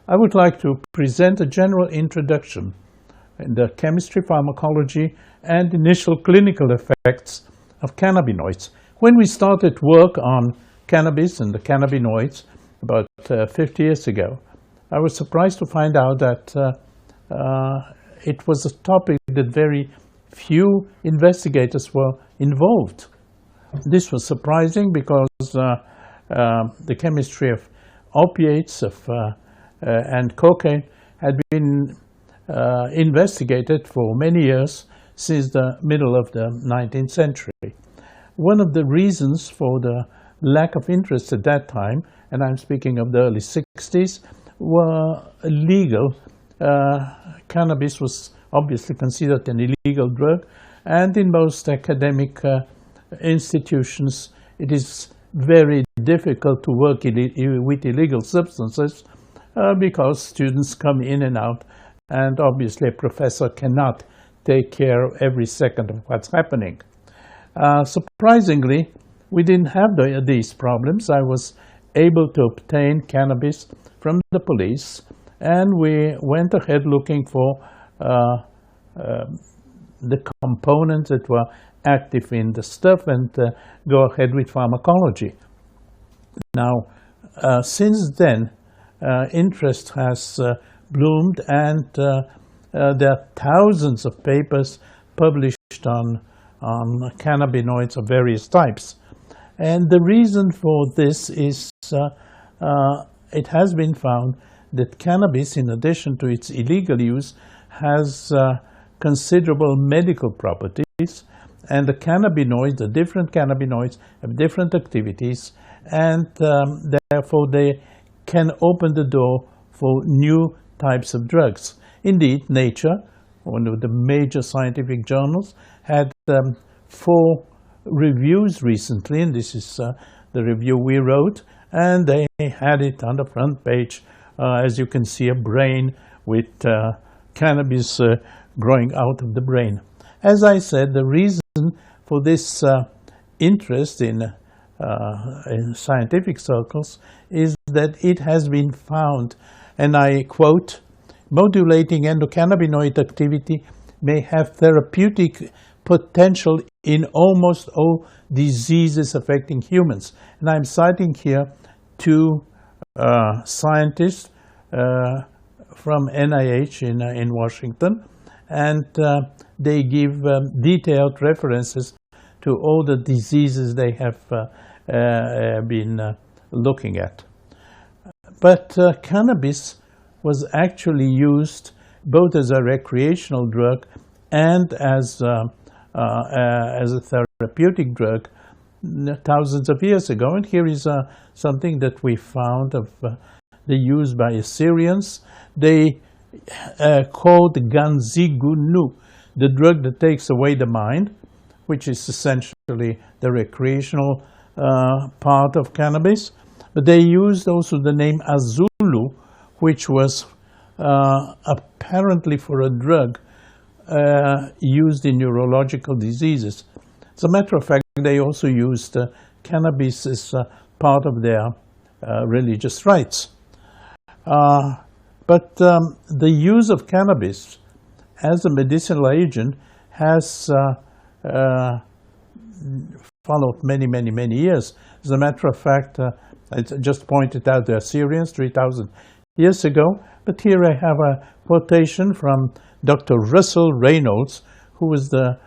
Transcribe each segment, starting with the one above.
I would like to present a general introduction in the chemistry, pharmacology, and initial clinical effects of cannabinoids. When we started work on cannabis and the cannabinoids about 50 years ago, I was surprised to find out that it was a topic that very few investigators were involved. This was surprising because the chemistry of opiates and cocaine had been investigated for many years since the middle of the 19th century. One of the reasons for the lack of interest at that time, and I'm speaking of the early 60s, were illegal. Cannabis was obviously considered an illegal drug, and in most academic institutions it is very difficult to work with illegal substances because students come in and out, and obviously a professor cannot take care of every second of what's happening. Surprisingly, we didn't have these problems. I was able to obtain cannabis from the police, and we went ahead looking for the components that were active in the stuff and go ahead with pharmacology. Now, since then, interest has bloomed, and there are thousands of papers published on cannabinoids of various types. And the reason for this is it has been found that cannabis, in addition to its illegal use, has considerable medical properties, and the cannabinoids, the different cannabinoids, have different activities, and therefore they can open the door for new types of drugs. Indeed, Nature, one of the major scientific journals, had 4 reviews recently, and this is the review we wrote, and they had it on the front page. As you can see, a brain with cannabis growing out of the brain. As I said, the reason for this interest in scientific circles is that it has been found, and I quote, "Modulating endocannabinoid activity may have therapeutic potential in almost all diseases affecting humans." And I'm citing here 2 scientists from NIH in Washington, and they give detailed references to all the diseases they have been looking at. But cannabis was actually used both as a recreational drug and as a therapeutic drug thousands of years ago. And here is something that we found of the use by Assyrians. They called ganzigunu, the drug that takes away the mind, which is essentially the recreational part of cannabis. But they used also the name azulu, which was apparently for a drug used in neurological diseases. As a matter of fact, they also used cannabis as part of their religious rites. But the use of cannabis as a medicinal agent has followed many years. As a matter of fact, I just pointed out the Assyrians 3,000 years ago, but here I have a quotation from Dr. Russell Reynolds, who was the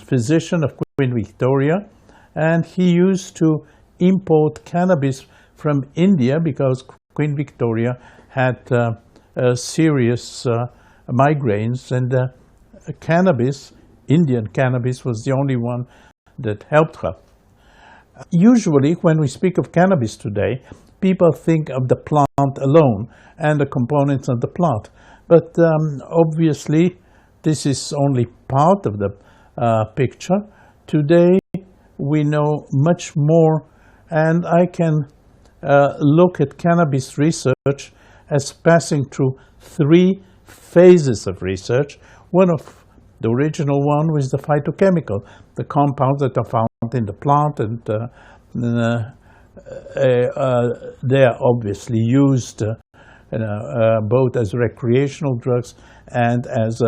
physician of Queen Victoria, and he used to import cannabis from India because Queen Victoria had serious migraines, and cannabis, Indian cannabis, was the only one that helped her. Usually, when we speak of cannabis today, people think of the plant alone and the components of the plant. But obviously, this is only part of the picture. Today, we know much more, and I can look at cannabis research as passing through 3 phases of research. One of the original one was the phytochemical, the compounds that are found in the plant and they are obviously used both as recreational drugs and as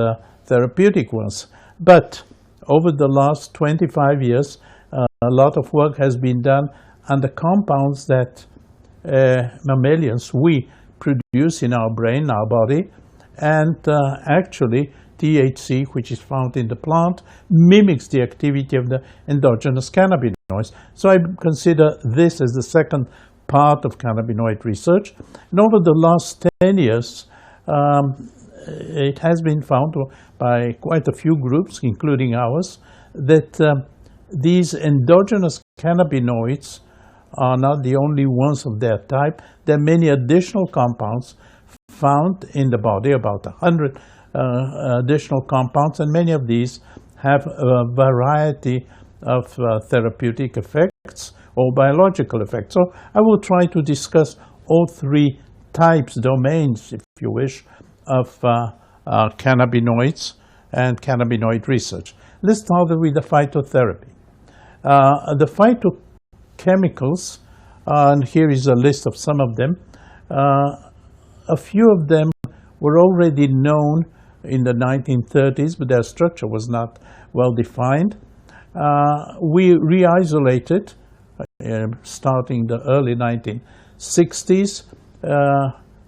therapeutic ones. But over the last 25 years, a lot of work has been done on the compounds that mammalians, we produce in our brain, our body, and actually THC, which is found in the plant, mimics the activity of the endogenous cannabinoids. So I consider this as the second part of cannabinoid research. And over the last 10 years, it has been found by quite a few groups, including ours, that these endogenous cannabinoids are not the only ones of their type. There are many additional compounds found in the body, about 100 additional compounds, and many of these have a variety of therapeutic effects or biological effects. So I will try to discuss all three types, domains, if you wish, of cannabinoids and cannabinoid research. Let's start with the phytotherapy. The phytochemicals, and here is a list of some of them. A few of them were already known in the 1930s, but their structure was not well defined. We re-isolated, starting the early 1960s,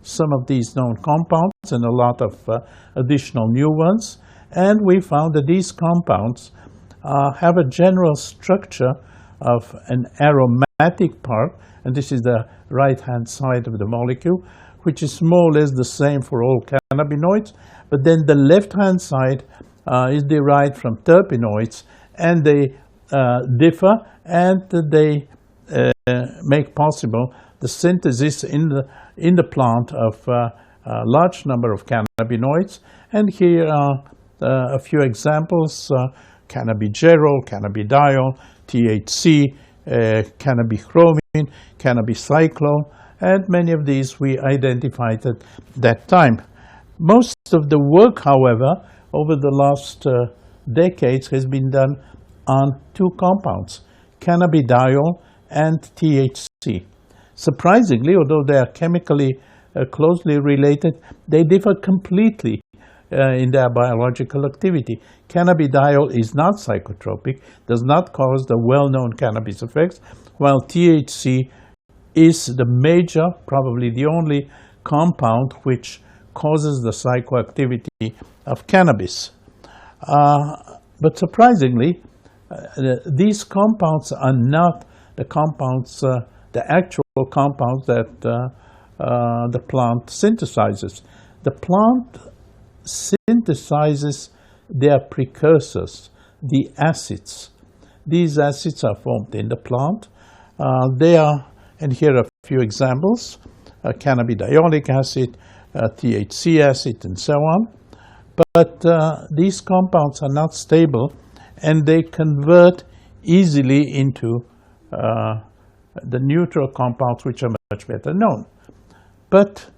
some of these known compounds and a lot of additional new ones. And we found that these compounds have a general structure of an aromatic part, and this is the right-hand side of the molecule, which is more or less the same for all cannabinoids. But then the left-hand side is derived from terpenoids, and they differ, and they make possible the synthesis in the plant of a large number of cannabinoids. And here are a few examples: cannabigerol, cannabidiol, THC, cannabichromine, cannabicyclone, and many of these we identified at that time. Most of the work, however, over the last decades has been done on two compounds, cannabidiol and THC. Surprisingly, although they are chemically closely related, they differ completely in their biological activity. Cannabidiol is not psychotropic, does not cause the well-known cannabis effects, while THC is the major, probably the only compound which causes the psychoactivity of cannabis. But surprisingly, these compounds are not the compounds, the actual compounds that the plant synthesizes. The plant synthesizes their precursors, the acids. These acids are formed in the plant. They are, and here are a few examples, cannabidiolic acid, THC acid, and so on. But these compounds are not stable, and they convert easily into the neutral compounds, which are much better known. But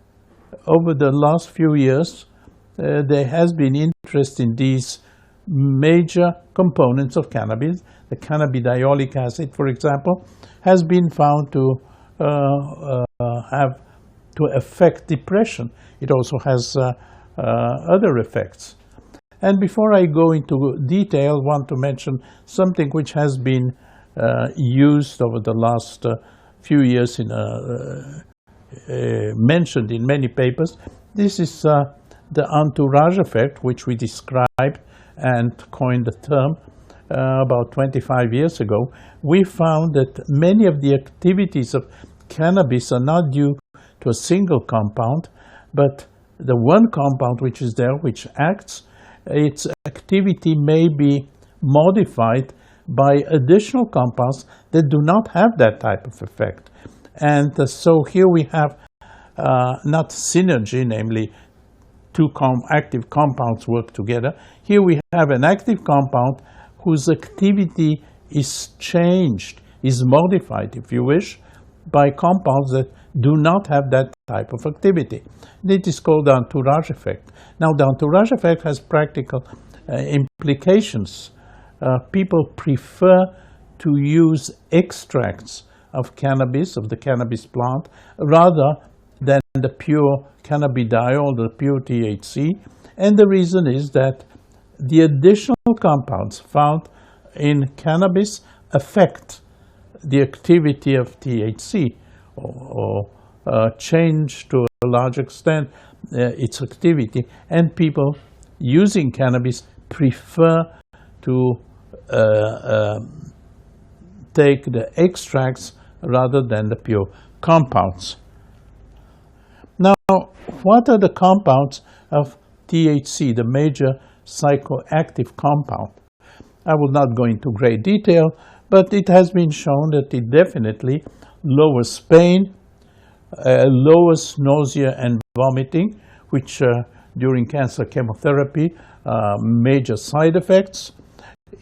over the last few years, there has been interest in these major components of cannabis. The cannabidiolic acid, for example, has been found to affect depression. It also has other effects. And before I go into detail, I want to mention something which has been used over the last few years, mentioned in many papers. This is the entourage effect, which we described and coined the term about 25 years ago. We found that many of the activities of cannabis are not due to a single compound, but the one compound which is there, which acts, its activity may be modified by additional compounds that do not have that type of effect. And so here we have not synergy, namely two active compounds work together. Here we have an active compound whose activity is changed, is modified, if you wish, by compounds that do not have that type of activity. It is called the entourage effect. Now, the entourage effect has practical implications. People prefer to use extracts of cannabis, of the cannabis plant, rather than the pure cannabidiol, the pure THC. And the reason is that the additional compounds found in cannabis affect the activity of THC or change to a large extent its activity, and people using cannabis prefer to take the extracts rather than the pure compounds. Now, what are the compounds of THC, the major psychoactive compound? I will not go into great detail, but it has been shown that it definitely lowers pain, lowers nausea and vomiting, which during cancer chemotherapy major side effects.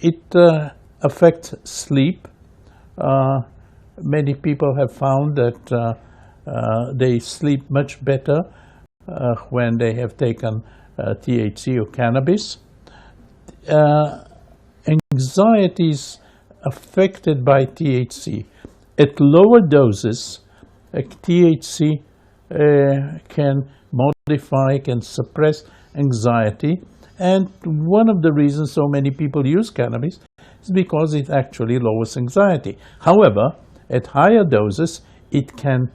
It affects sleep. Many people have found that they sleep much better when they have taken THC or cannabis. Anxiety is affected by THC. At lower doses, THC can modify, can suppress anxiety. And one of the reasons so many people use cannabis is because it actually lowers anxiety. However, at higher doses, it can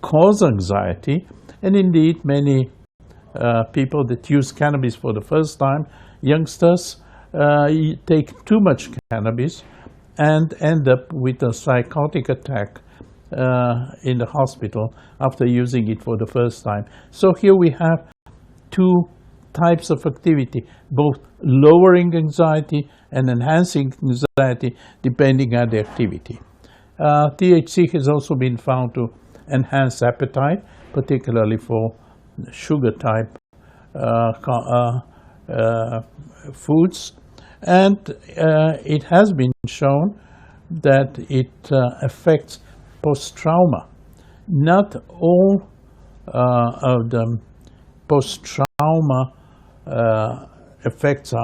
cause anxiety. And indeed, many people that use cannabis for the first time, youngsters, take too much cannabis and end up with a psychotic attack in the hospital after using it for the first time. So here we have two types of activity, both lowering anxiety and enhancing anxiety depending on the activity. THC has also been found to enhance appetite, particularly for sugar type foods, and it has been shown that it affects post-trauma. Not all of the post-trauma effects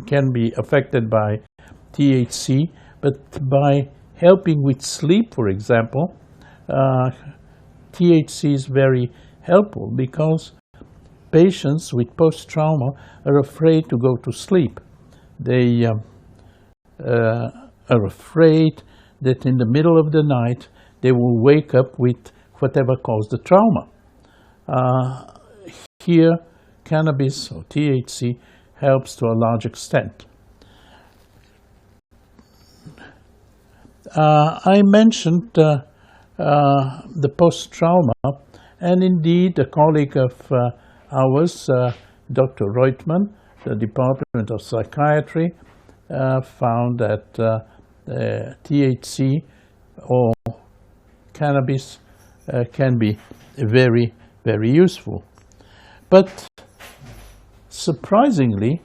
can be affected by THC, but by helping with sleep, for example, THC is very helpful because patients with post-trauma are afraid to go to sleep. They are afraid that in the middle of the night they will wake up with whatever caused the trauma. Here, cannabis or THC helps to a large extent. I mentioned the post-trauma, and indeed a colleague of ours, Dr. Reutemann, the Department of Psychiatry, found that THC or cannabis can be very, very useful. But surprisingly,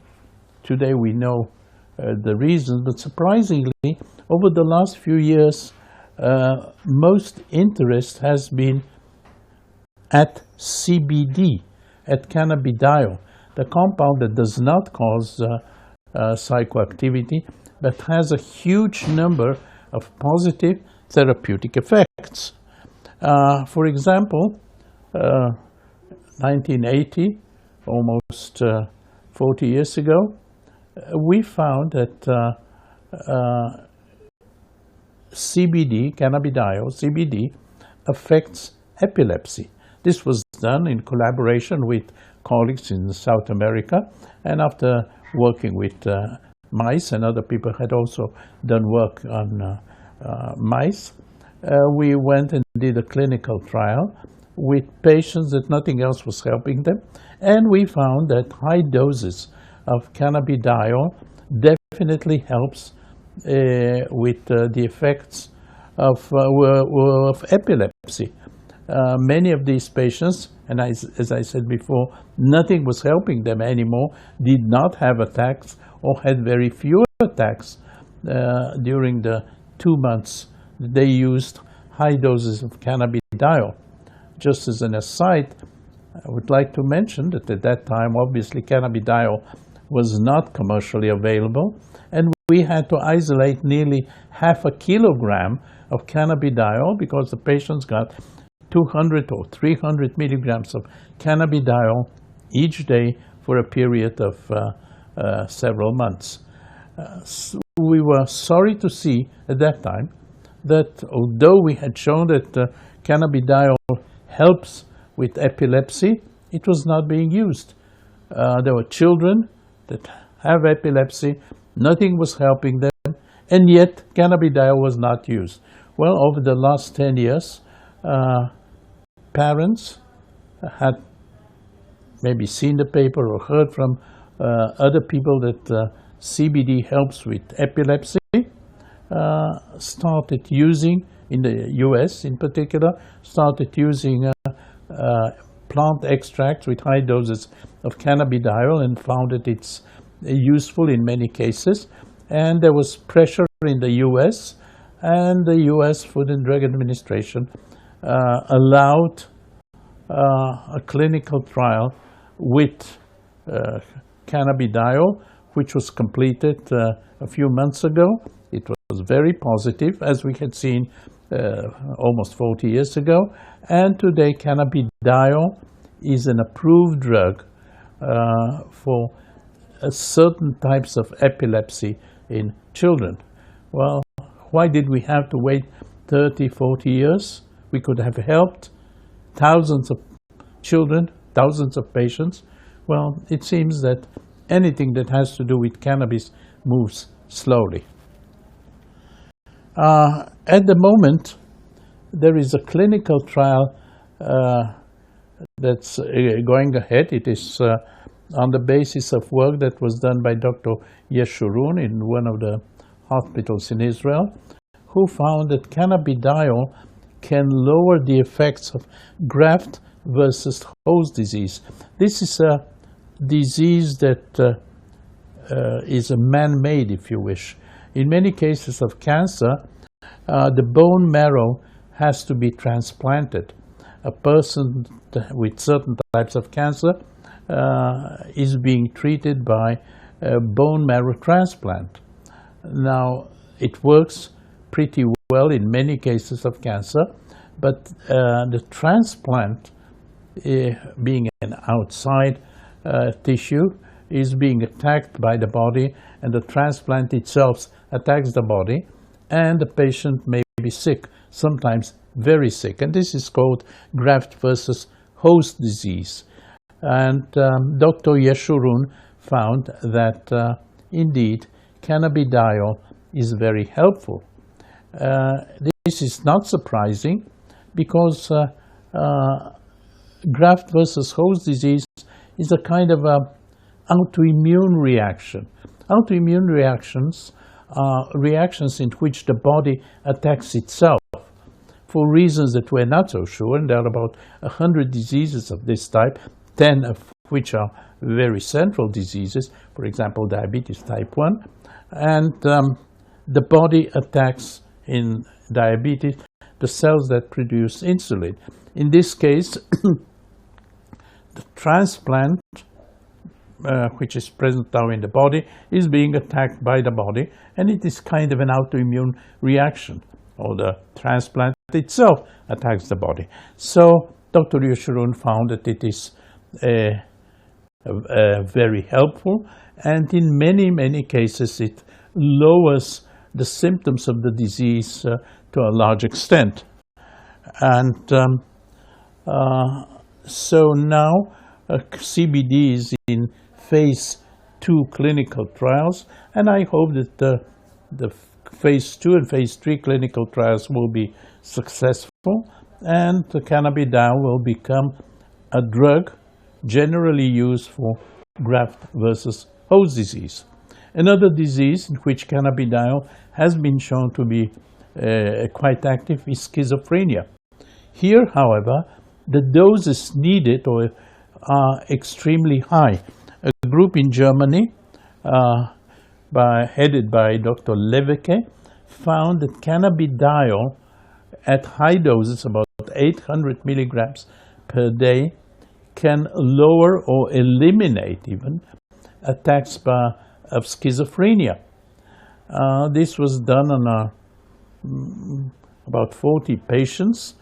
today we know the reasons, but surprisingly, over the last few years, most interest has been at CBD, at cannabidiol, the compound that does not cause psychoactivity, but has a huge number of positive therapeutic effects. For example, 1980, almost 40 years ago, we found that CBD, cannabidiol, CBD, affects epilepsy. This was done in collaboration with colleagues in South America, and after working with mice, and other people had also done work on mice, we went and did a clinical trial with patients that nothing else was helping them, and we found that high doses of cannabidiol definitely helps with the effects of epilepsy. Many of these patients, and as I said before, nothing was helping them anymore, did not have attacks or had very few attacks during the 2 months they used high doses of cannabidiol. Just as an aside, I would like to mention that at that time, obviously, cannabidiol was not commercially available, and we had to isolate nearly half a kilogram of cannabidiol because the patients got 200 or 300 milligrams of cannabidiol each day for a period of several months. So we were sorry to see at that time that although we had shown that cannabidiol helps with epilepsy, it was not being used. There were children that have epilepsy, nothing was helping them, and yet cannabidiol was not used. Well, over the last 10 years, parents had maybe seen the paper or heard from other people that CBD helps with epilepsy, started using, in the US in particular, started using plant extracts with high doses of cannabidiol and found that it's useful in many cases. And there was pressure in the US, and the US Food and Drug Administration allowed a clinical trial with cannabidiol, which was completed a few months ago. It was very positive, as we had seen almost 40 years ago. And today, cannabidiol is an approved drug for certain types of epilepsy in children. Well, why did we have to wait 30, 40 years? We could have helped thousands of children, thousands of patients. Well, it seems that anything that has to do with cannabis moves slowly. At the moment, there is a clinical trial that's going ahead. It is on the basis of work that was done by Dr. Yeshurun in one of the hospitals in Israel, who found that cannabidiol can lower the effects of graft versus host disease. This is a disease that is a man-made, if you wish. In many cases of cancer, the bone marrow has to be transplanted. A person with certain types of cancer is being treated by a bone marrow transplant. Now, it works pretty well in many cases of cancer, but the transplant, being an outside tissue, is being attacked by the body, and the transplant itself attacks the body, and the patient may be sick, sometimes very sick. And this is called graft versus host disease. And Dr. Yeshurun found that indeed cannabidiol is very helpful. This is not surprising because graft versus host disease is a kind of a autoimmune reaction. Autoimmune reactions are reactions in which the body attacks itself for reasons that we're not so sure, and there are about 100 diseases of this type, 10 of which are very central diseases, for example, diabetes type 1, and the body attacks in diabetes the cells that produce insulin. In this case, the transplant, which is present now in the body, is being attacked by the body, and it is kind of an autoimmune reaction, or the transplant itself attacks the body. So Dr. Yeshurun found that it is very helpful, and in many, many cases it lowers the symptoms of the disease to a large extent. And so now CBD is in phase 2 clinical trials, and I hope that the phase 2 and phase 3 clinical trials will be successful, and the cannabidiol will become a drug generally used for graft versus host disease. Another disease in which cannabidiol has been shown to be quite active is schizophrenia. Here, however, the doses needed are extremely high. A group in Germany, headed by Dr. Leveke, found that cannabidiol at high doses, about 800 milligrams per day, can lower or eliminate even attacks of schizophrenia. This was done on about 40 patients,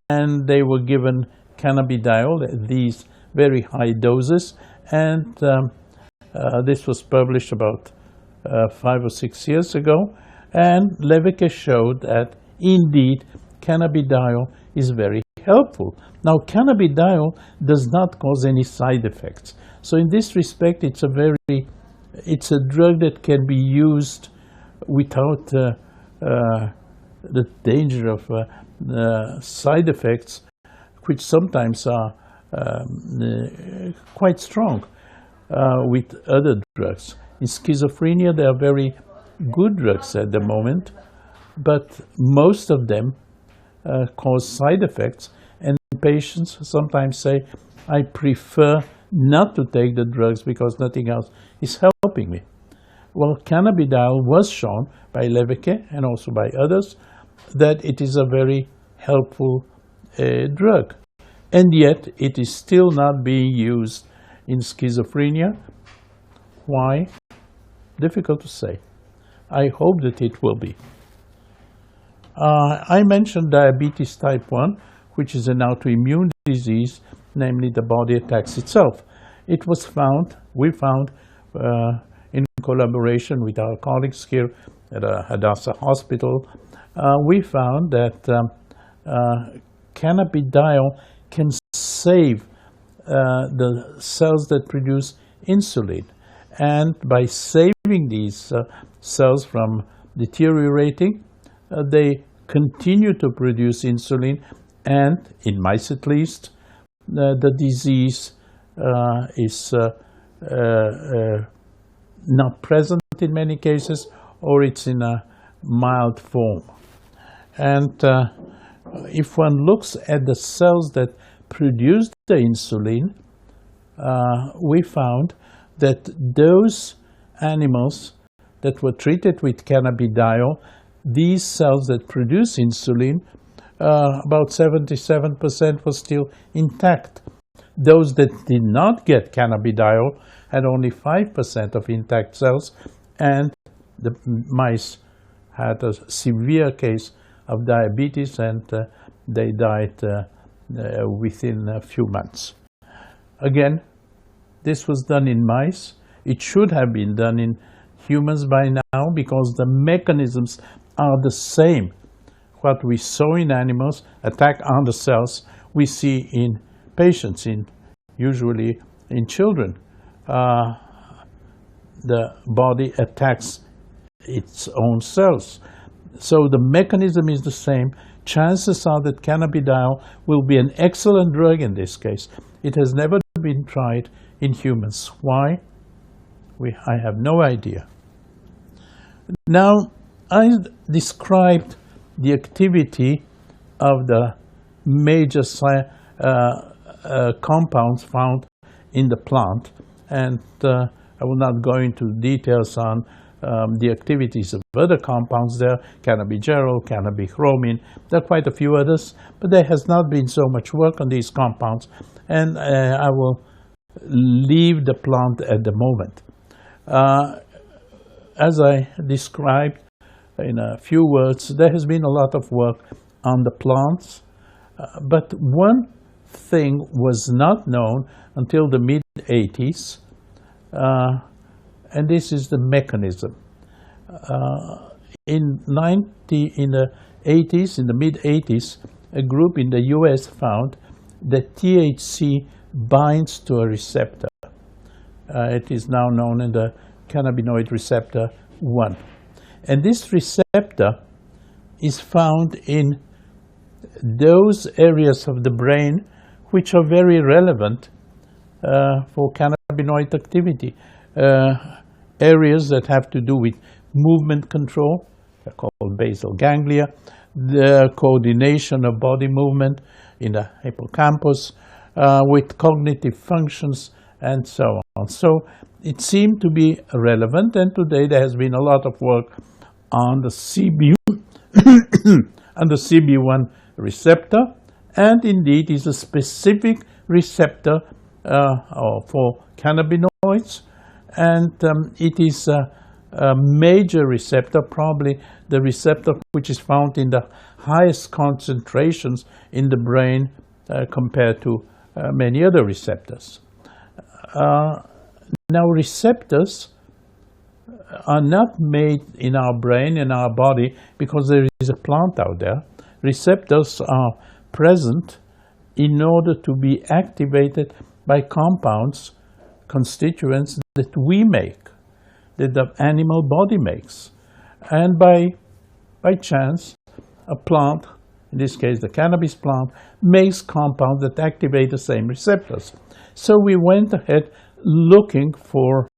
and they were given cannabidiol at these very high doses, and this was published about 5 or 6 years ago, and Leveke showed that indeed cannabidiol is very helpful. Now, cannabidiol does not cause any side effects, so in this respect it's a drug that can be used without the danger of side effects, which sometimes are quite strong with other drugs. In schizophrenia, there are very good drugs at the moment, but most of them cause side effects, and patients sometimes say, I prefer not to take the drugs because nothing else is helping me. Well, cannabidiol was shown by Leveke and also by others that it is a very helpful drug. And yet, it is still not being used in schizophrenia. Why? Difficult to say. I hope that it will be. I mentioned diabetes type 1, which is an autoimmune disease, namely the body attacks itself. It was found, we found, in collaboration with our colleagues here at Hadassah Hospital, we found that cannabidiol can save the cells that produce insulin. And by saving these cells from deteriorating, they continue to produce insulin, and in mice at least, the disease is not present in many cases, or it's in a mild form. And if one looks at the cells that produce the insulin, we found that those animals that were treated with cannabidiol, these cells that produce insulin, about 77% were still intact. Those that did not get cannabidiol had only 5% of intact cells, and the mice had a severe case of diabetes, and they died within a few months. Again, this was done in mice. It should have been done in humans by now because the mechanisms are the same. What we saw in animals, attack on the cells, we see in patients, usually in children. The body attacks its own cells. So the mechanism is the same. Chances are that cannabidiol will be an excellent drug in this case. It has never been tried in humans. Why? I have no idea. Now, I described the activity of the major compounds found in the plant, and I will not go into details on the activities of other compounds there, cannabigerol, cannabichromine. There are quite a few others, but there has not been so much work on these compounds, and I will leave the plant at the moment. As I described in a few words, there has been a lot of work on the plants, but one thing was not known until the mid-80s, and this is the mechanism. In the mid-80s, a group in the US found that THC binds to a receptor. It is now known as the cannabinoid receptor 1. And this receptor is found in those areas of the brain which are very relevant for cannabinoid activity. Areas that have to do with movement control, they're called basal ganglia, the coordination of body movement in the hippocampus, with cognitive functions, and so on. So it seemed to be relevant, and today there has been a lot of work on the CB1 receptor, and indeed is a specific receptor for cannabinoids, and it is major receptor, probably the receptor which is found in the highest concentrations in the brain compared to many other receptors. Now, receptors are not made in our brain, in our body, because there is a plant out there. Receptors are present in order to be activated by compounds, constituents that we make, that the animal body makes. And by chance, a plant, in this case the cannabis plant, makes compounds that activate the same receptors. So we went ahead looking for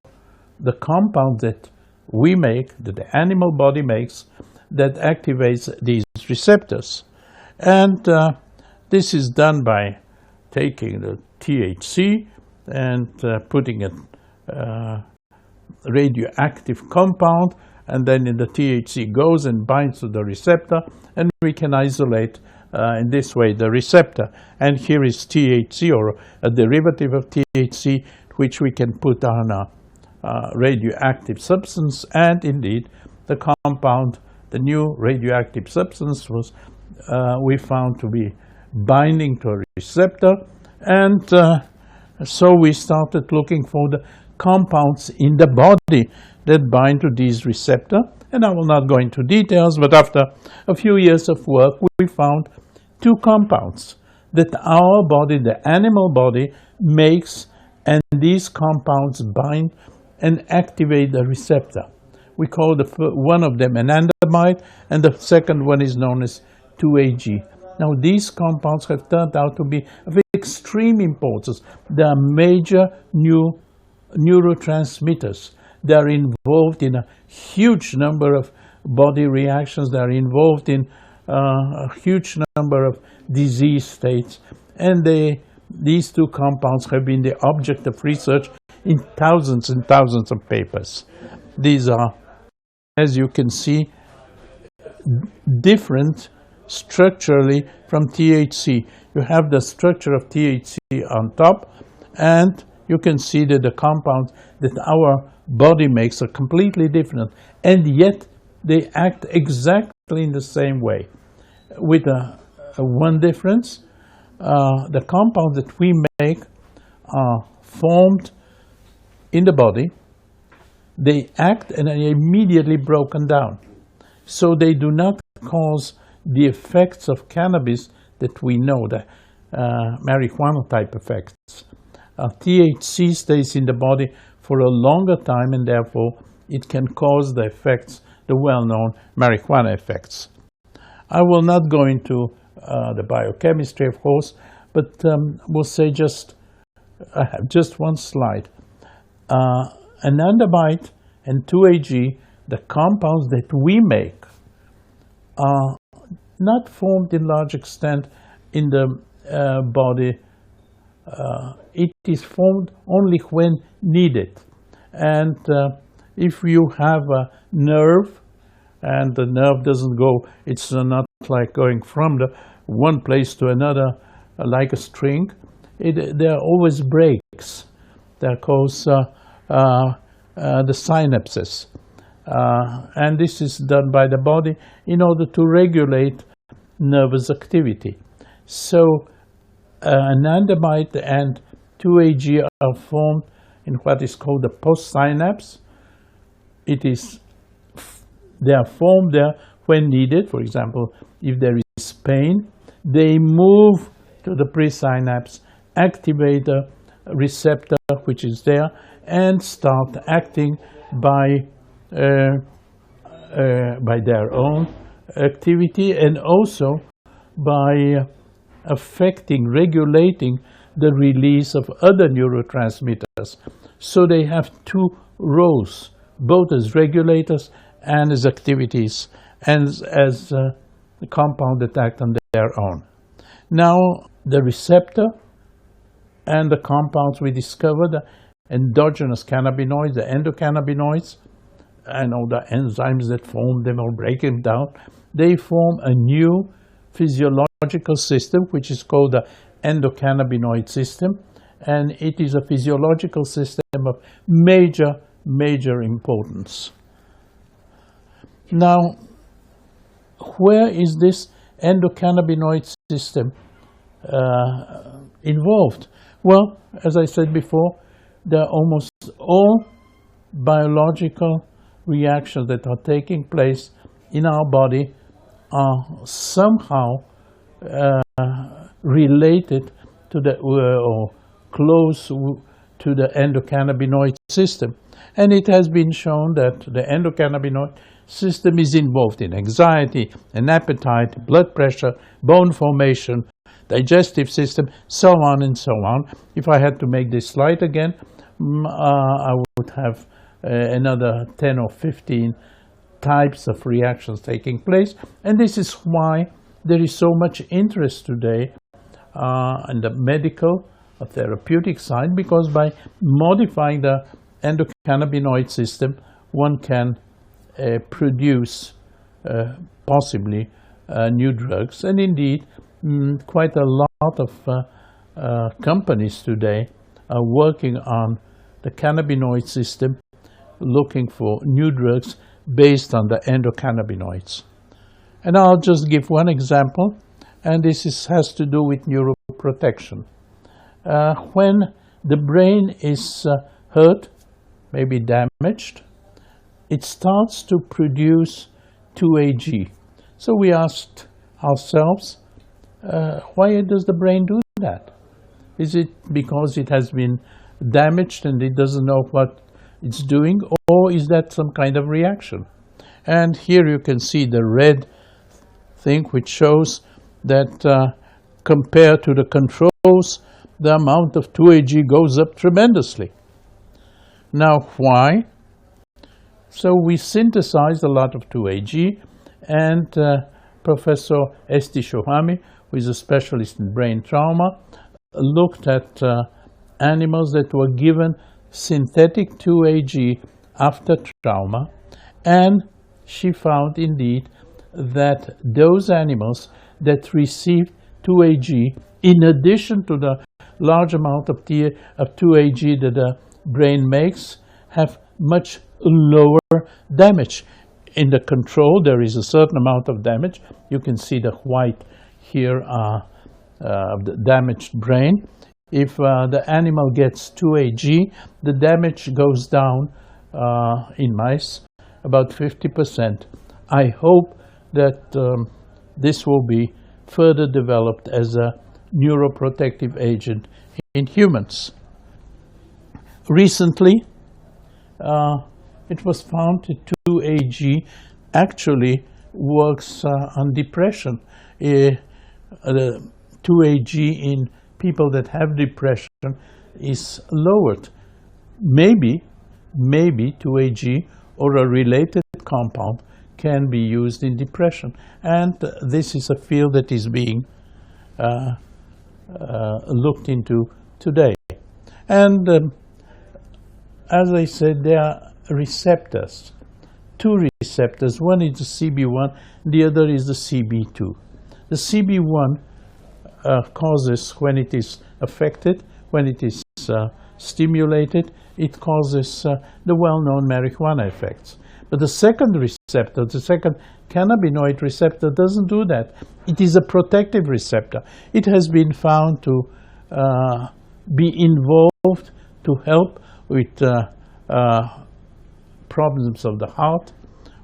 the compound that we make, that the animal body makes, that activates these receptors. And this is done by taking the THC and putting a radioactive compound, and then the THC goes and binds to the receptor, and we can isolate in this way the receptor. And here is THC, or a derivative of THC, which we can put on a radioactive substance, and indeed the compound, the new radioactive substance, was we found to be binding to a receptor. And so we started looking for the compounds in the body that bind to these receptors. And I will not go into details, but after a few years of work, we found two compounds that our body, the animal body, makes, and these compounds bind and activate the receptor. We call one of them anandamide, and the second one is known as 2-AG. Now, these compounds have turned out to be of extreme importance. They are major new neurotransmitters. They are involved in a huge number of body reactions. They are involved in a huge number of disease states. And these two compounds have been the object of research in thousands and thousands of papers. These are, as you can see, different structurally from THC. You have the structure of THC on top, and you can see that the compounds that our body makes are completely different, and yet they act exactly in the same way. With one difference, the compounds that we make are formed in the body, they act and are immediately broken down. So they do not cause the effects of cannabis that we know, the marijuana type effects. THC stays in the body for a longer time, and therefore it can cause the effects, the well-known marijuana effects. I will not go into the biochemistry, of course, but we'll say I have just one slide. Anandamide and 2-AG, the compounds that we make, are not formed in large extent in the body. It is formed only when needed. And if you have a nerve, and the nerve doesn't go, it's not like going from the one place to another like a string. There are always breaks. They're called the synapses. And this is done by the body in order to regulate nervous activity. So anandamide and 2-AG are formed in what is called the postsynapse. They are formed there when needed. For example, if there is pain, they move to the presynapse, activate the receptor which is there, and start acting by their own activity, and also by affecting, regulating the release of other neurotransmitters. So they have two roles, both as regulators and as activities, and as the compound that act on their own. Now, the receptor and the compounds we discovered, the endogenous cannabinoids, the endocannabinoids, and all the enzymes that form them or break them down, they form a new physiological system which is called the endocannabinoid system, and it is a physiological system of major importance. Now, where is this endocannabinoid system involved? Well, as I said before, there are almost all biological reactions that are taking place in our body are somehow related to the or close to the endocannabinoid system. And it has been shown that the endocannabinoid system is involved in anxiety and appetite, blood pressure, bone formation, digestive system, so on and so on. If I had to make this slide again, I would have another 10 or 15 types of reactions taking place. And this is why there is so much interest today in the medical therapeutic side, because by modifying the endocannabinoid system, one can produce possibly new drugs. And indeed, quite a lot of companies today are working on the cannabinoid system, looking for new drugs based on the endocannabinoids. And I'll just give one example, and this has to do with neuroprotection. When the brain is hurt, maybe damaged, it starts to produce 2-AG. So we asked ourselves, why does the brain do that? Is it because it has been damaged and it doesn't know what it's doing, or is that some kind of reaction? And here you can see the red thing, which shows that compared to the controls, the amount of 2-AG goes up tremendously. Now, why? So we synthesized a lot of 2-AG, and Professor Esti Shohami, who is a specialist in brain trauma, looked at animals that were given synthetic 2-AG after trauma, and she found indeed that those animals that received 2-AG, in addition to the large amount of 2-AG that the brain makes, have much lower damage. In the control, there is a certain amount of damage. You can see the white here of the damaged brain. If the animal gets 2-AG, the damage goes down in mice about 50%. I hope that this will be further developed as a neuroprotective agent in humans. Recently, it was found that 2-AG actually works on depression. The 2-AG in people that have depression is lowered. Maybe 2-AG or a related compound can be used in depression. And this is a field that is being looked into today. And as I said, there are receptors, two receptors. One is the CB1, the other is the CB2. The CB1 causes, when it is affected, when it is stimulated, it causes the well-known marijuana effects. But the second receptor, the second cannabinoid receptor, doesn't do that. It is a protective receptor. It has been found to be involved to help with problems of the heart,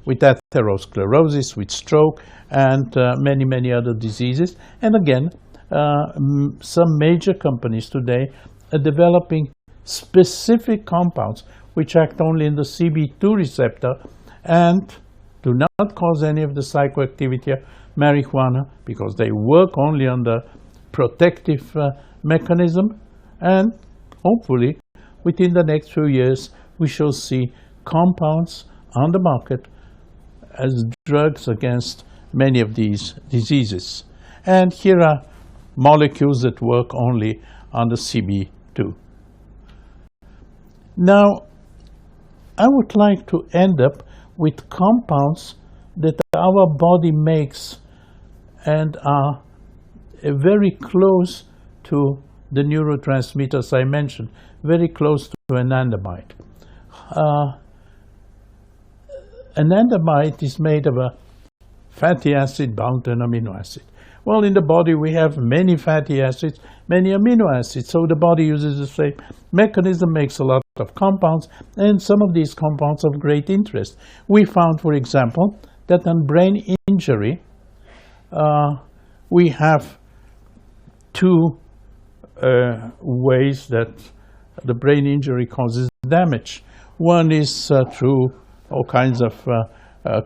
with atherosclerosis, with stroke, and many other diseases. And again, some major companies today are developing specific compounds which act only in the CB2 receptor and do not cause any of the psychoactivity of marijuana, because they work only on the protective mechanism. And hopefully within the next few years we shall see compounds on the market as drugs against many of these diseases. And here are molecules that work only on the CB2. Now, I would like to end up with compounds that our body makes and are very close to the neurotransmitters I mentioned, very close to anandamide. anandamide is made of a fatty acid bound to an amino acid. Well, in the body we have many fatty acids, many amino acids, so the body uses the same mechanism, makes a lot of compounds, and some of these compounds of great interest. We found, for example, that on brain injury, we have two ways that the brain injury causes damage. One is through all kinds of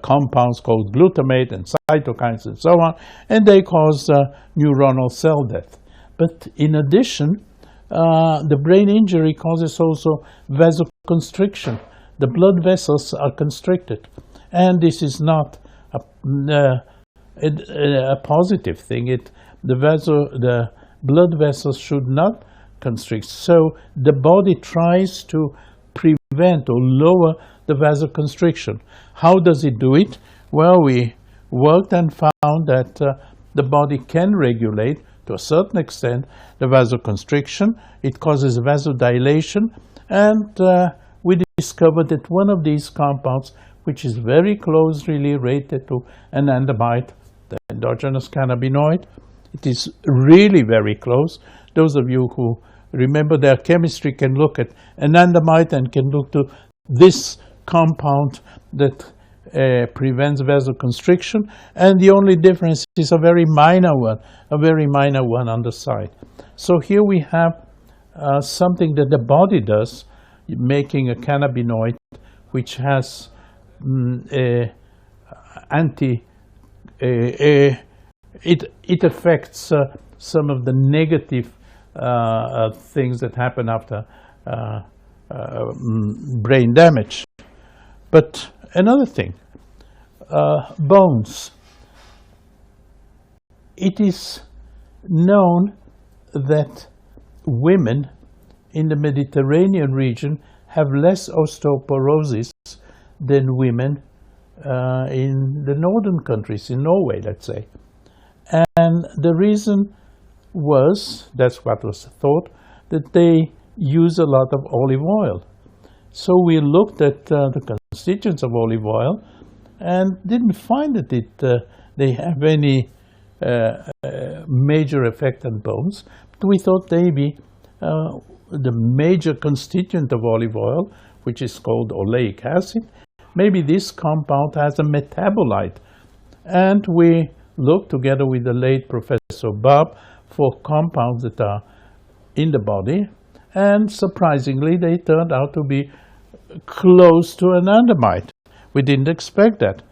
compounds called glutamate and cytokines and so on, and they cause neuronal cell death. But in addition, the brain injury causes also vasoconstriction. The blood vessels are constricted, and this is not a positive thing. The blood vessels should not constrict, so the body tries to prevent or lower the vasoconstriction. How does it do it? Well, we worked and found that the body can regulate to a certain extent the vasoconstriction. It causes vasodilation, and we discovered that one of these compounds, which is very closely related to anandamide, the endogenous cannabinoid, it is really very close. Those of you who remember their chemistry can look at anandamide and can look to this compound that prevents vasoconstriction, and the only difference is a very minor one on the side. So here we have something that the body does, making a cannabinoid which has it affects some of the negative things that happen after brain damage. But another thing, bones. It is known that women in the Mediterranean region have less osteoporosis than women in the northern countries, in Norway, let's say. And the reason was, that's what was thought, that they use a lot of olive oil. So we looked at the constituents of olive oil and didn't find that they have any major effect on bones. But we thought maybe the major constituent of olive oil, which is called oleic acid, maybe this compound has a metabolite. And we looked together with the late Professor Bob for compounds that are in the body, and surprisingly they turned out to be close to anandamide. We didn't expect that.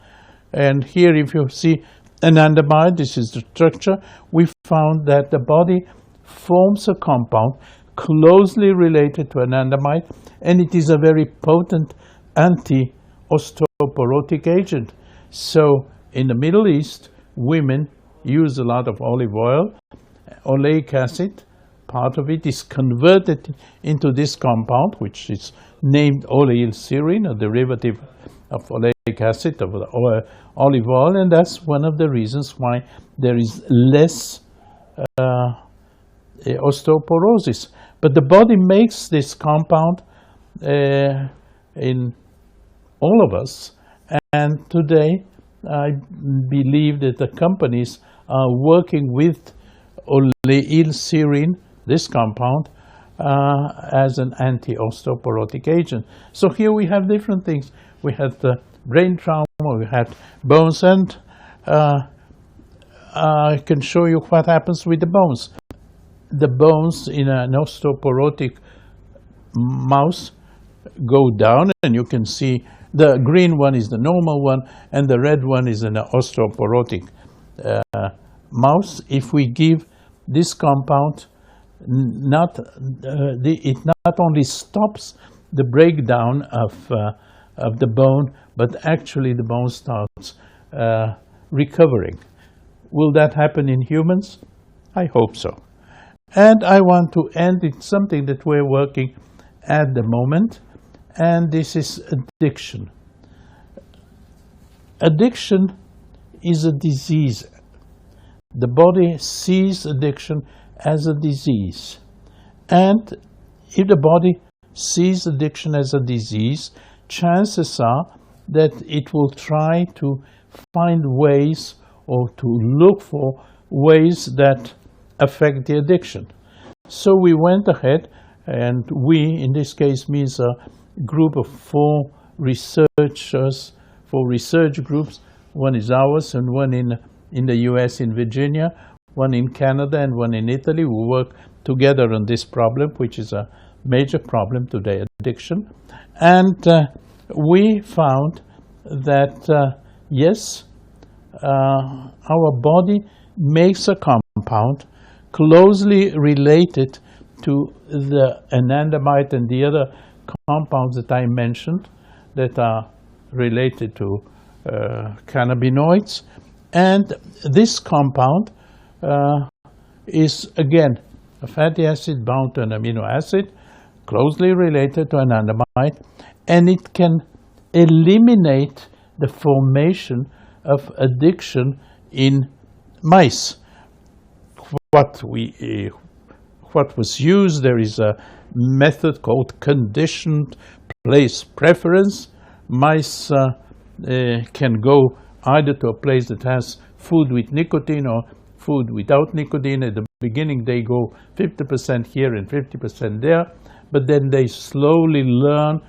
And here, if you see anandamide, this is the structure, we found that the body forms a compound closely related to anandamide, and it is a very potent anti-osteoporotic agent. So in the Middle East, women use a lot of olive oil. Oleic acid, part of it is converted into this compound, which is named oleilserine, a derivative of oleic acid, of olive oil, and that's one of the reasons why there is less osteoporosis. But the body makes this compound in all of us, and today I believe that the companies are working with oleilserine, this compound, as an anti-osteoporotic agent. So here we have different things. We had the brain trauma, we had bones, and I can show you what happens with the bones. The bones in an osteoporotic mouse go down, and you can see the green one is the normal one, and the red one is an osteoporotic mouse. If we give this compound, it not only stops the breakdown of the bone, but actually the bone starts recovering. Will that happen in humans? I hope so. And I want to end with something that we're working at the moment, and this is addiction. Addiction is a disease. The body sees addiction as a disease. And if the body sees addiction as a disease, chances are that it will try to find ways or to look for ways that affect the addiction. So we went ahead, and we, in this case, means a group of 4 researchers, 4 research groups. One is ours, and one in the US in Virginia, one in Canada, and one in Italy. We work together on this problem, which is a major problem today, addiction. And we found that, yes, our body makes a compound closely related to the anandamide and the other compounds that I mentioned that are related to cannabinoids. And this compound is, again, a fatty acid bound to an amino acid, closely related to anandamide, and it can eliminate the formation of addiction in mice. What was used, there is a method called conditioned place preference. Mice can go either to a place that has food with nicotine or food without nicotine. At the beginning they go 50% here and 50% there, but then they slowly learn,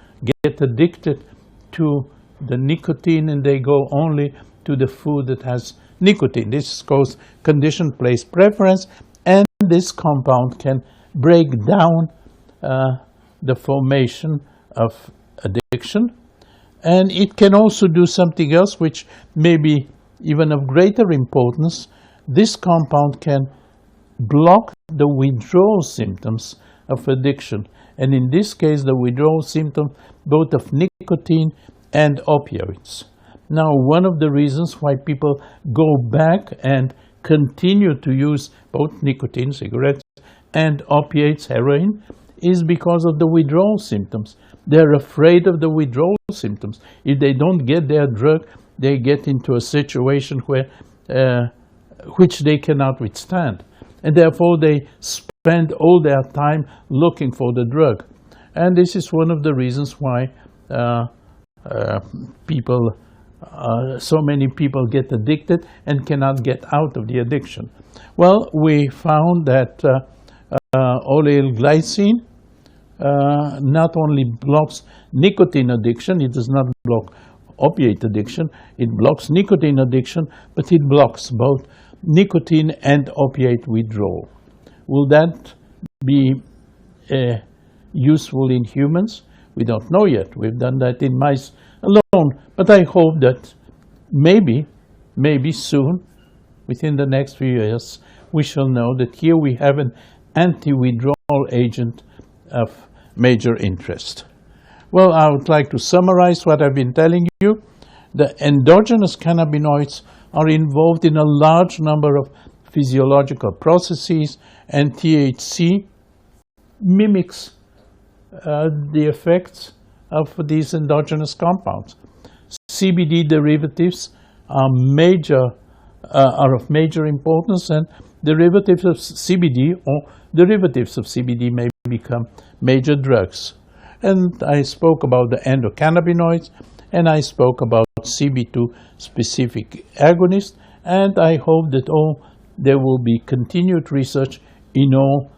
get addicted to the nicotine, and they go only to the food that has nicotine. This is called conditioned place preference, and this compound can break down the formation of addiction. And it can also do something else which may be even of greater importance. This compound can block the withdrawal symptoms of addiction, and in this case the withdrawal symptom both of nicotine and opioids. Now, one of the reasons why people go back and continue to use both nicotine, cigarettes, and opiates, heroin, is because of the withdrawal symptoms. They're afraid of the withdrawal symptoms. If they don't get their drug, they get into a situation where which they cannot withstand, and therefore they spend all their time looking for the drug. And this is one of the reasons why so many people get addicted and cannot get out of the addiction. Well, we found that oleoyl glycine not only blocks nicotine addiction, it does not block opiate addiction, it blocks nicotine addiction, but it blocks both nicotine and opiate withdrawal. Will that be useful in humans? We don't know yet. We've done that in mice alone, but I hope that maybe soon, within the next few years, we shall know that here we have an anti-withdrawal agent of major interest. Well, I would like to summarize what I've been telling you. The endogenous cannabinoids are involved in a large number of physiological processes, and THC mimics the effects of these endogenous compounds. CBD derivatives are of major importance, and derivatives of CBD or derivatives of CBD may become major drugs. And I spoke about the endocannabinoids, and I spoke about CB2 specific agonists, and I hope that there will be continued research in all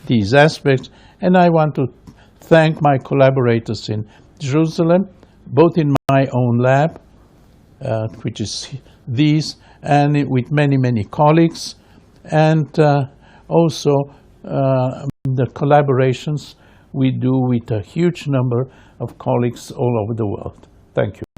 these aspects. And I want to thank my collaborators in Jerusalem, both in my own lab, which is these, and with many colleagues, and also the collaborations we do with a huge number of colleagues all over the world. Thank you.